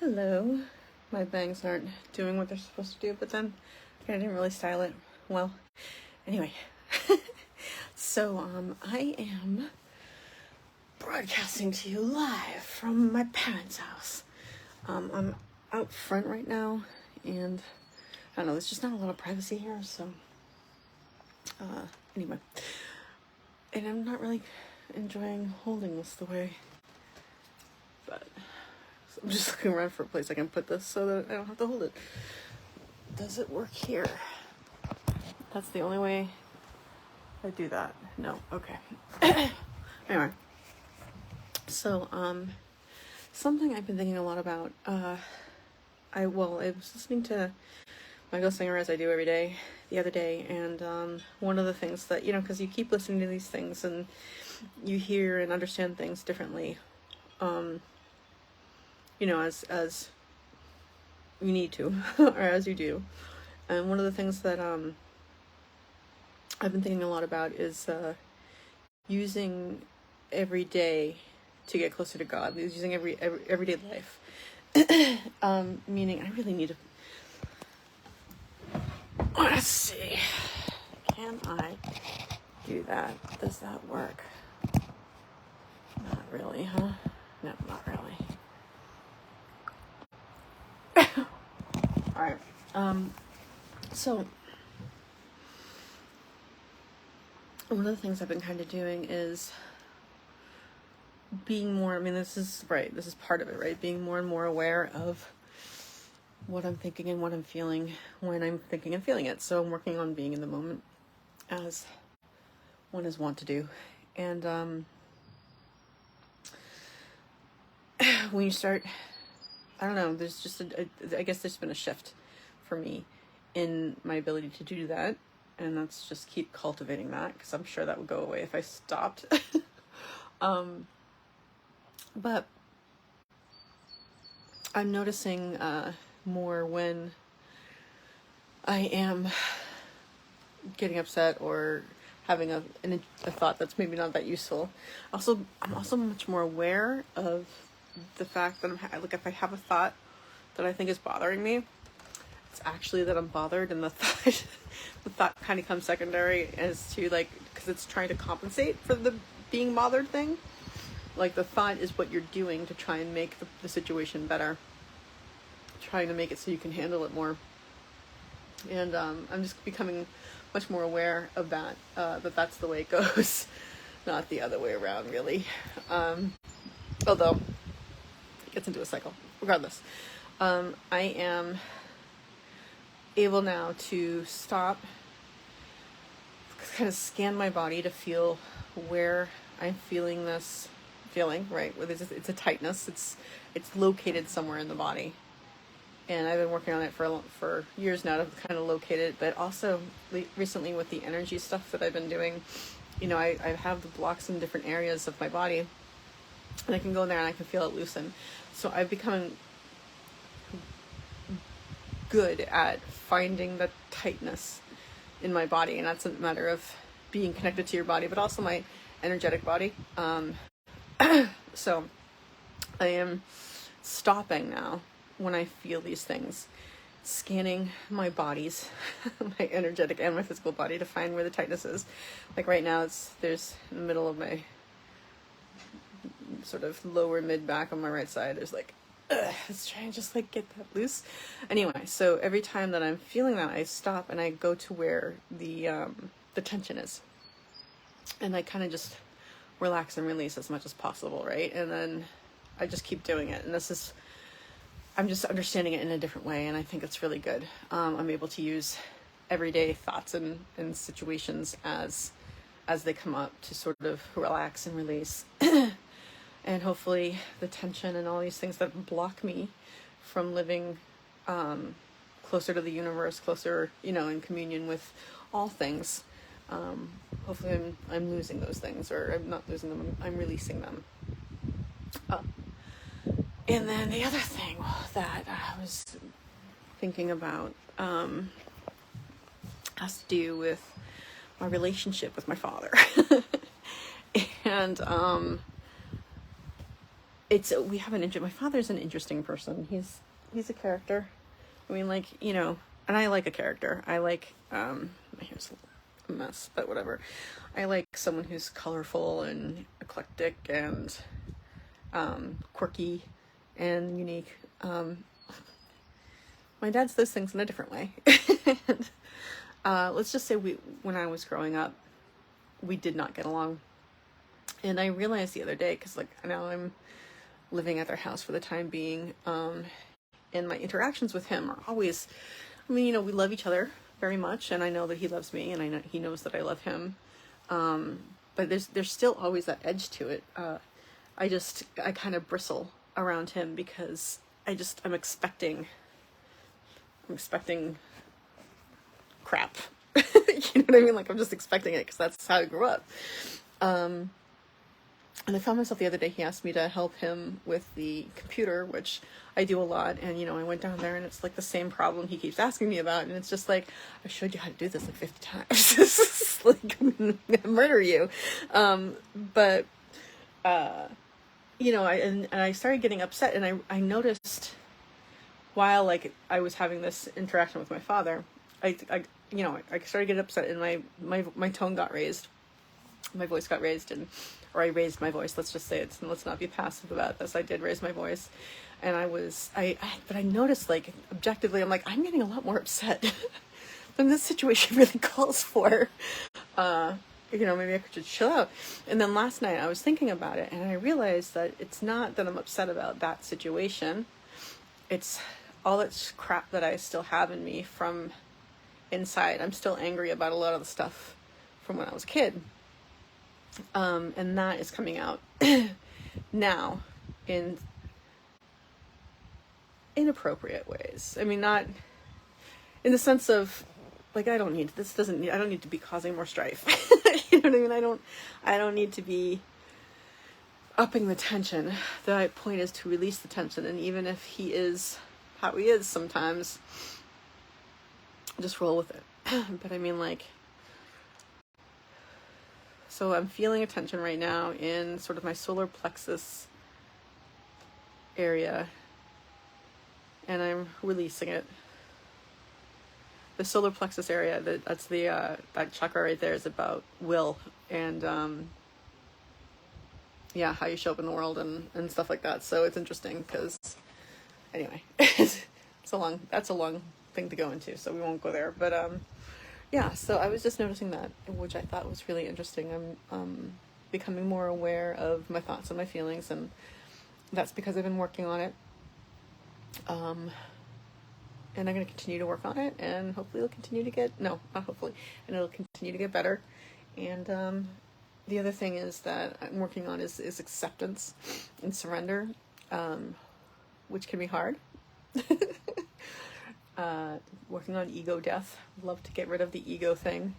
Hello. My bangs aren't doing what they're supposed to do, but then I didn't really style it well. Anyway, so I am broadcasting to you live from my parents' house. I'm out front right now, and I don't know, there's just not a lot of privacy here, so anyway. And I'm not really enjoying holding this the way, but so I'm just looking around for a place I can put this so that I don't have to hold it. Does it work here? That's the only way I do that. No, okay. Anyway, so something I've been thinking a lot about. I was listening to Michael Singer, as I do every day, the other day, and one of the things that, because you keep listening to these things and you hear and understand things differently, as you need to, or as you do. And one of the things that I've been thinking a lot about is using every day to get closer to God. Using everyday life. Meaning I really need to... Let's see. Can I do that? Does that work? Not really, huh? No, not really. Alright. So one of the things I've been kind of doing is being more, this is part of it, right? Being more and more aware of what I'm thinking and what I'm feeling when I'm thinking and feeling it. So I'm working on being in the moment, as one is wont to do. And when you start, I don't know, there's just I guess there's been a shift for me in my ability to do that. And let's just keep cultivating that, because I'm sure that would go away if I stopped. But I'm noticing more when I am getting upset or having a thought that's maybe not that useful. I'm also much more aware of the fact that if I have a thought that I think is bothering me, it's actually that I'm bothered, and the thought kind of comes secondary as to, because it's trying to compensate for the being bothered thing. Like, the thought is what you're doing to try and make the situation better, trying to make it so you can handle it more. And I'm just becoming much more aware of that, that's the way it goes, not the other way around, really. Although it gets into a cycle. Regardless, I am able now to stop, kind of scan my body to feel where I'm feeling this feeling, right? It's a tightness. It's located somewhere in the body. And I've been working on it for years now to kind of locate it, but also recently with the energy stuff that I've been doing, I have the blocks in different areas of my body, and I can go in there and I can feel it loosen. So I've become good at finding the tightness in my body, and that's a matter of being connected to your body, but also my energetic body. So I am stopping now when I feel these things, scanning my bodies, my energetic and my physical body, to find where the tightness is. Like right now, there's in the middle of my sort of lower mid back on my right side. There's let's try and just get that loose. Anyway, so every time that I'm feeling that, I stop and I go to where the tension is, and I kind of just relax and release as much as possible, right? And then I just keep doing it, and I'm just understanding it in a different way, and I think it's really good. I'm able to use everyday thoughts and situations as they come up to sort of relax and release. And hopefully the tension and all these things that block me from living closer to the universe, closer, in communion with all things. Hopefully I'm losing those things, or I'm not losing them, I'm releasing them. And then the other thing that I was thinking about has to do with my relationship with my father. And we have my father's an interesting person. He's a character. I mean, like, and I like a character. I like, my hair's a mess, but whatever. I like someone who's colorful and eclectic and quirky and unique. My dad's those things in a different way. And, let's just say when I was growing up, we did not get along. And I realized the other day, because like now I'm living at their house for the time being, and my interactions with him are always, we love each other very much, and I know that he loves me, and I know he knows that I love him. But there's still always that edge to it. I kind of bristle around him because I'm expecting crap. You know what I mean? Like, I'm just expecting it because that's how I grew up. And I found myself the other day, he asked me to help him with the computer, which I do a lot. And, I went down there and it's like the same problem he keeps asking me about. And it's just like, I showed you how to do this like 50 times. This is like, I'm going to murder you. I started getting upset, and I noticed while like I was having this interaction with my father, I started getting upset, and my tone got raised. My voice got raised, or I raised my voice. Let's just say it. Let's not be passive about this. I did raise my voice, and but I noticed, like, objectively, I'm like, I'm getting a lot more upset than this situation really calls for. Maybe I could just chill out. And then last night I was thinking about it, and I realized that it's not that I'm upset about that situation. It's all that crap that I still have in me from inside. I'm still angry about a lot of the stuff from when I was a kid. And that is coming out now in inappropriate ways. I mean, not in the sense of, like, I don't need to be causing more strife. You know what I mean? I don't need to be upping the tension. The point is to release the tension. And even if he is how he is sometimes, just roll with it. But I mean, like, so I'm feeling a tension right now in sort of my solar plexus area, and I'm releasing it. The solar plexus area, that's the that chakra right there, is about will and how you show up in the world and stuff like that. So it's interesting because, anyway, that's a long thing to go into, so we won't go there. But so I was just noticing that, which I thought was really interesting. I'm becoming more aware of my thoughts and my feelings, and that's because I've been working on it. And I'm going to continue to work on it, and hopefully it'll continue to continue to get better. And the other thing is that I'm working on is acceptance and surrender, which can be hard. Working on ego death. Love to get rid of the ego thing.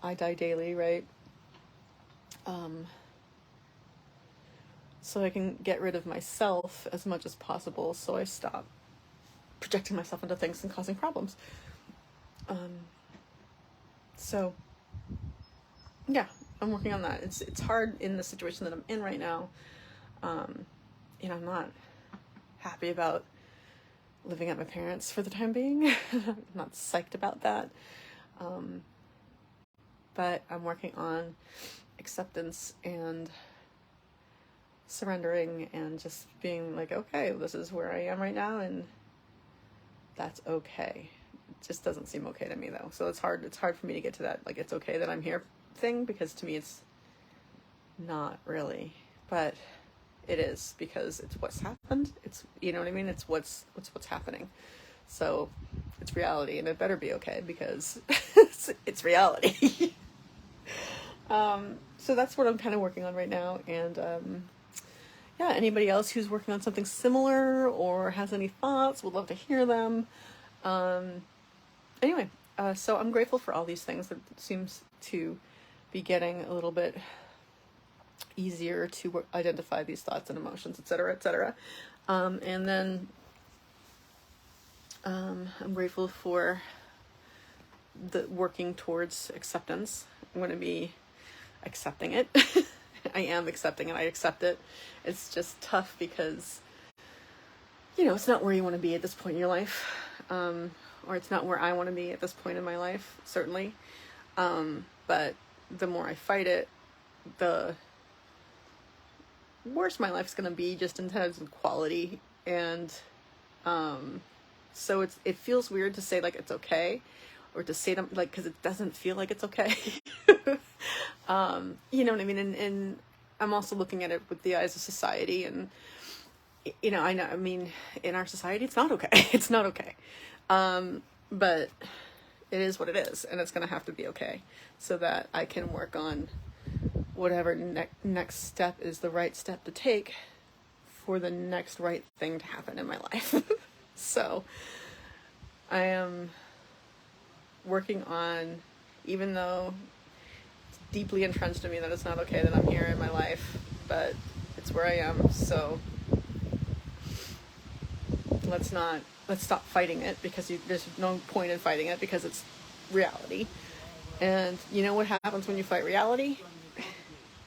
I die daily, right? So I can get rid of myself as much as possible, so I stop projecting myself into things and causing problems. I'm working on that. It's hard in the situation that I'm in right now. I'm not happy about living at my parents' for the time being. I'm not psyched about that. But I'm working on acceptance and surrendering and just being like, okay, this is where I am right now, and that's okay. It just doesn't seem okay to me, though. So it's hard for me to get to that, like, it's okay that I'm here thing, because to me it's not really, but it is, because it's what's happened. It's, you know what I mean? It's what's happening. So it's reality, and it better be okay, because it's reality. So that's what I'm kind of working on right now. And anybody else who's working on something similar or has any thoughts, would love to hear them. So I'm grateful for all these things. That seems to be getting a little bit easier to identify these thoughts and emotions, etc., etc. And then I'm grateful for the working towards acceptance. I'm going to be accepting it I am accepting and I accept it. It's just tough because, you know, it's not where you want to be at this point in your life. Or it's not where I want to be at this point in my life, certainly. But the more I fight it, the worse my life's going to be, just in terms of quality. And so it feels weird to say, like, it's okay, or to say them, like, because it doesn't feel like it's okay. You know what I mean? And I'm also looking at it with the eyes of society, and you know, I mean, in our society, it's not okay. It's not okay. But it is what it is, and it's going to have to be okay, so that I can work on whatever next step is the right step to take for the next right thing to happen in my life. So I am working on, even though it's deeply entrenched in me that it's not okay that I'm here in my life, but it's where I am. So let's stop fighting it, because there's no point in fighting it, because it's reality. And you know what happens when you fight reality?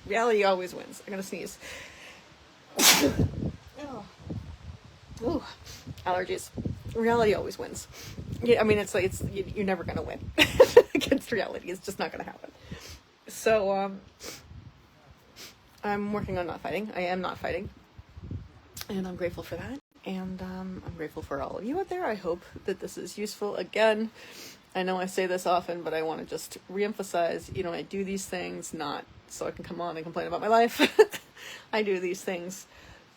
Reality always wins. I'm gonna sneeze. Oh. Ooh, allergies. Reality always wins. Yeah, I mean, it's like you're never gonna win against reality. It's just not gonna happen. So I'm working on not fighting. I am not fighting, and I'm grateful for that. And I'm grateful for all of you out there. I hope that this is useful. Again, I know I say this often, but I want to just reemphasize, you know, I do these things not so I can come on and complain about my life. I do these things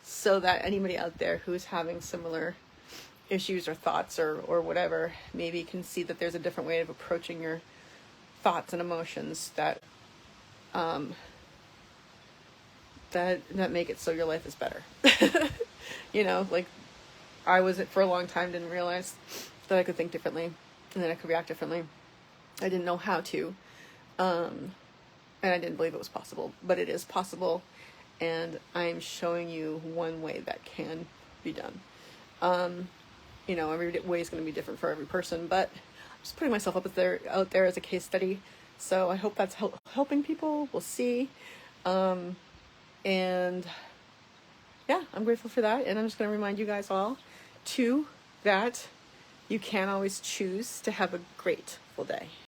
so that anybody out there who's having similar issues or thoughts or whatever, maybe can see that there's a different way of approaching your thoughts and emotions that that make it so your life is better. You know, like, I was, for a long time, didn't realize that I could think differently and that I could react differently. I didn't know how to, and I didn't believe it was possible, but it is possible, and I'm showing you one way that can be done. You know, every way is going to be different for every person, but I'm just putting myself out there as a case study. So I hope that's helping people. We'll see. And yeah, I'm grateful for that. And I'm just going to remind you guys all, too, that you can always choose to have a grateful day.